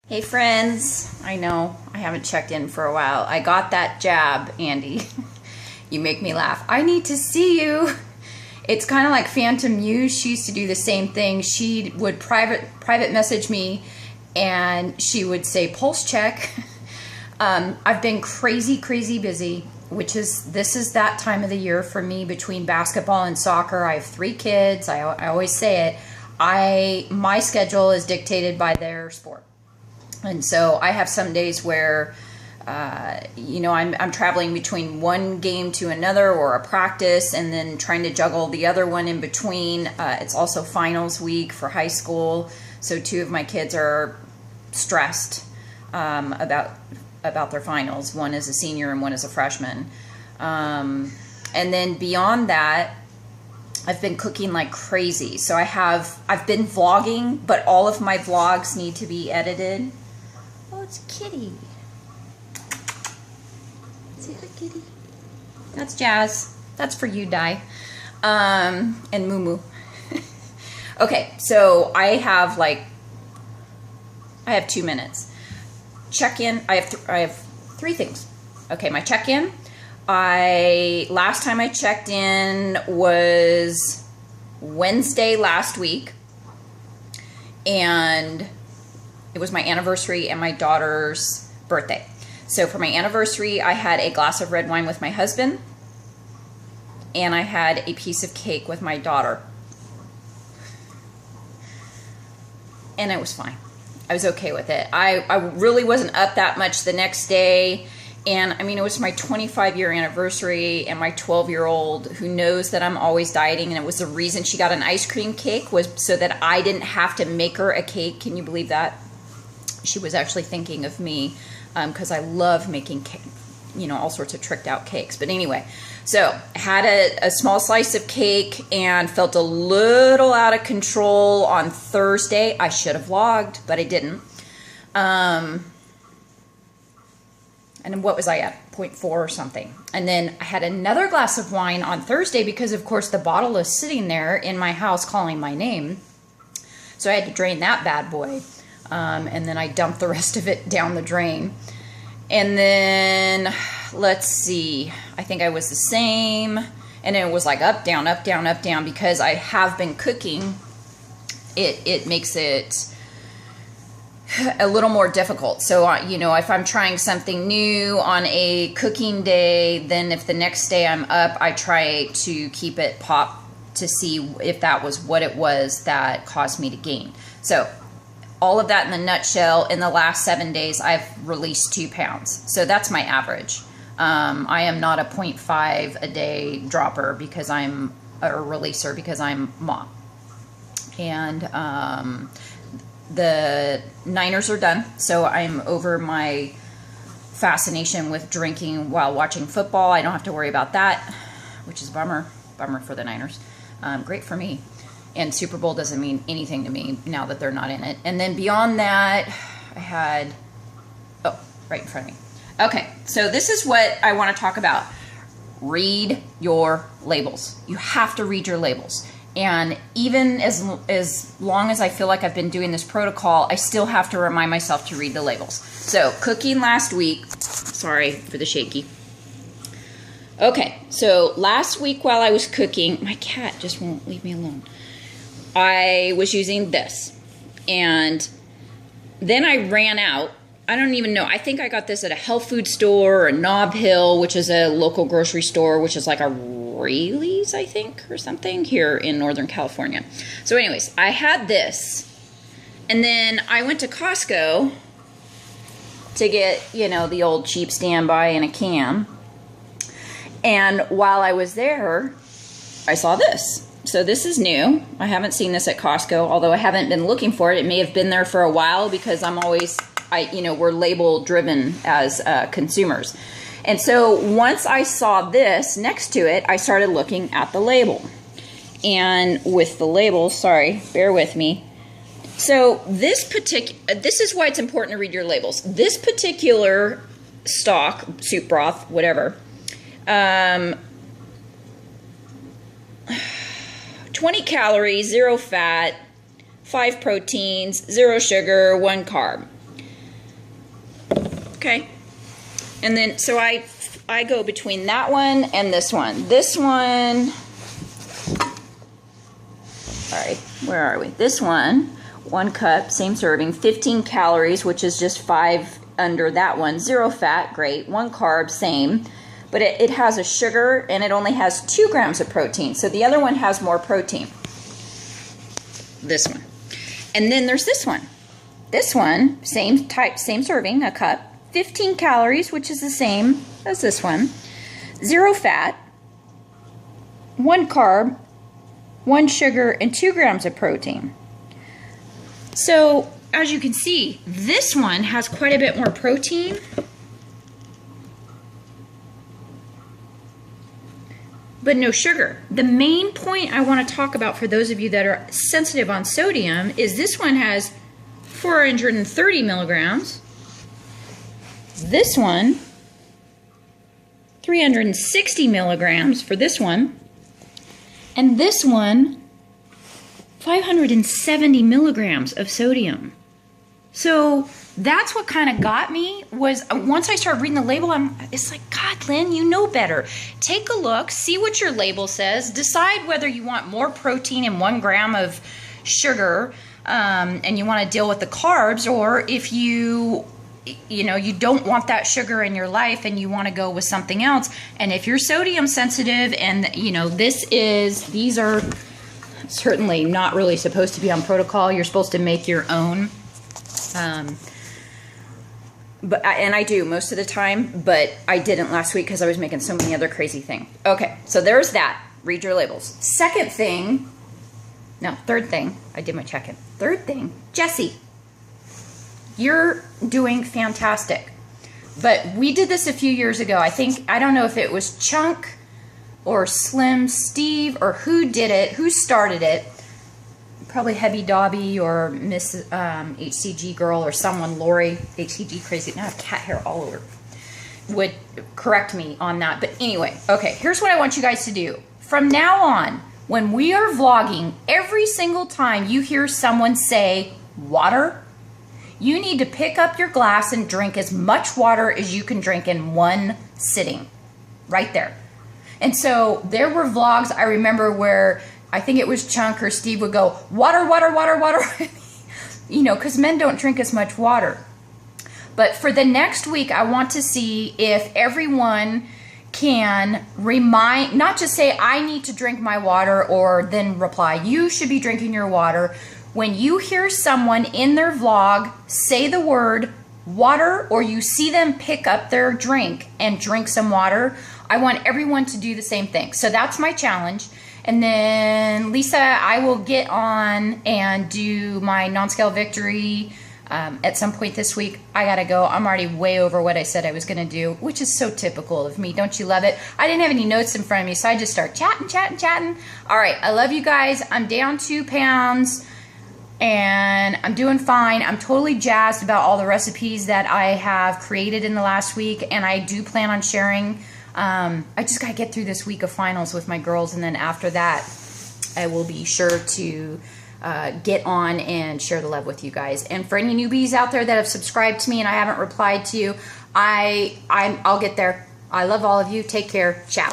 Hey friends, I know I haven't checked in for a while. I got that jab, Andy. You make me laugh. I need to see you. It's kind of like Phantom Muse. She used to do the same thing. She would private message me and she would say pulse check. I've been crazy busy, this is that time of the year for me between basketball and soccer. I have 3 kids. I always say it. My schedule is dictated by their sport. And so I have some days where, I'm traveling between one game to another or a practice and then trying to juggle the other one in between. It's also finals week for high school. So 2 of my kids are stressed about their finals. One is a senior and one is a freshman. And then beyond that, I've been cooking like crazy. So I've been vlogging, but all of my vlogs need to be edited. Oh, it's a kitty. Say hi, kitty. That's Jazz. That's for you, Di. And Moo Moo. Okay, so I have 2 minutes. Check-in. I have 3 things. Okay, my check-in. Last time I checked in was Wednesday last week, and it was my anniversary and my daughter's birthday. So for my anniversary, I had a glass of red wine with my husband, and I had a piece of cake with my daughter. And it was fine. I was okay with it. I really wasn't up that much the next day. And I mean, it was my 25-year anniversary, and my 12-year-old, who knows that I'm always dieting, and it was the reason she got an ice cream cake was so that I didn't have to make her a cake. Can you believe that? She was actually thinking of me because I love making cake, all sorts of tricked out cakes. But anyway, so I had a small slice of cake and felt a little out of control on Thursday. I should have vlogged, but I didn't. And then what was I at? 0.4 or something. And then I had another glass of wine on Thursday because, of course, the bottle is sitting there in my house calling my name. So I had to drain that bad boy. And then I dumped the rest of it down the drain. And then, let's see, I think I was the same. And it was like up, down, up, down, up, down, because I have been cooking. It makes it a little more difficult. So, if I'm trying something new on a cooking day, then if the next day I'm up, I try to keep it pop to see if that was what it was that caused me to gain. So, all of that in a nutshell, in the last 7 days, I've released 2 pounds. So that's my average. I am not a 0.5 a day dropper because I'm a releaser because I'm mom. And the Niners are done, so I'm over my fascination with drinking while watching football. I don't have to worry about that, which is a bummer. Bummer for the Niners. Great for me. And Super Bowl doesn't mean anything to me now that they're not in it. And then beyond that, I had, right in front of me. Okay, so this is what I want to talk about. Read your labels. You have to read your labels. And even as long as I feel like I've been doing this protocol, I still have to remind myself to read the labels. So, cooking last week, sorry for the shaky. Okay, so last week while I was cooking, my cat just won't leave me alone. I was using this, and then I ran out. I don't even know. I think I got this at a health food store or a Nob Hill, which is a local grocery store, which is like a Rayleigh's, I think, or something here in Northern California. So anyways, I had this, and then I went to Costco to get, the old cheap standby in a can. And while I was there, I saw this. So this is new. I haven't seen this at Costco, although I haven't been looking for it. It may have been there for a while because I'm always, we're label driven as consumers. And so once I saw this next to it, I started looking at the label. And with the label, sorry, bear with me. So this is why it's important to read your labels. This particular stock, soup broth, whatever, 20 calories, 0 fat, 5 proteins, 0 sugar, 1 carb. Okay. And then, so I go between that one and this one. This one, all right, where are we? This one, 1 cup, same serving, 15 calories, which is just 5 under that one. 0 fat, great. 1 carb, same. But it has a sugar, and it only has 2 grams of protein. So the other one has more protein. This one. And then there's this one. This one, same type, same serving, a cup. 15 calories, which is the same as this one. 0 fat, 1 carb, 1 sugar, and 2 grams of protein. So, as you can see, this one has quite a bit more protein. But no sugar. The main point I want to talk about for those of you that are sensitive on sodium is this one has 430 milligrams. This one, 360 milligrams for this one. And this one, 570 milligrams of sodium. So that's what kind of got me, was once I started reading the label, it's like, God, Lynn, you know better. Take a look, see what your label says, decide whether you want more protein and 1 gram of sugar, and you want to deal with the carbs, or if you don't want that sugar in your life and you want to go with something else. And if you're sodium sensitive, and these are certainly not really supposed to be on protocol. You're supposed to make your own. And I do most of the time, but I didn't last week because I was making so many other crazy things. Okay, so there's that. Read your labels. Third thing, I did my check-in. Third thing, Jessie, you're doing fantastic. But we did this a few years ago. I don't know if it was Chunk or Slim Steve or who did it, who started it. Probably Heavy Dobby or Miss hCG Girl or someone, Lori, hCG Crazy. Now I have cat hair all over. Would correct me on that. But anyway, okay, here's what I want you guys to do. From now on, when we are vlogging, every single time you hear someone say water, you need to pick up your glass and drink as much water as you can drink in one sitting. Right there. And so there were vlogs I remember where I think it was Chunk or Steve would go, water, water, water, water. Because men don't drink as much water. But for the next week, I want to see if everyone can remind, not just say, I need to drink my water, or then reply, you should be drinking your water. When you hear someone in their vlog say the word water, or you see them pick up their drink and drink some water, I want everyone to do the same thing. So that's my challenge. And then, Lisa, I will get on and do my non-scale victory at some point this week. I gotta go. I'm already way over what I said I was gonna do, which is so typical of me. Don't you love it? I didn't have any notes in front of me, so I just start chatting. All right, I love you guys. I'm down 2 pounds, and I'm doing fine. I'm totally jazzed about all the recipes that I have created in the last week, and I do plan on sharing. I just got to get through this week of finals with my girls, and then after that, I will be sure to get on and share the love with you guys. And for any newbies out there that have subscribed to me and I haven't replied to you, I'll get there. I love all of you. Take care. Ciao.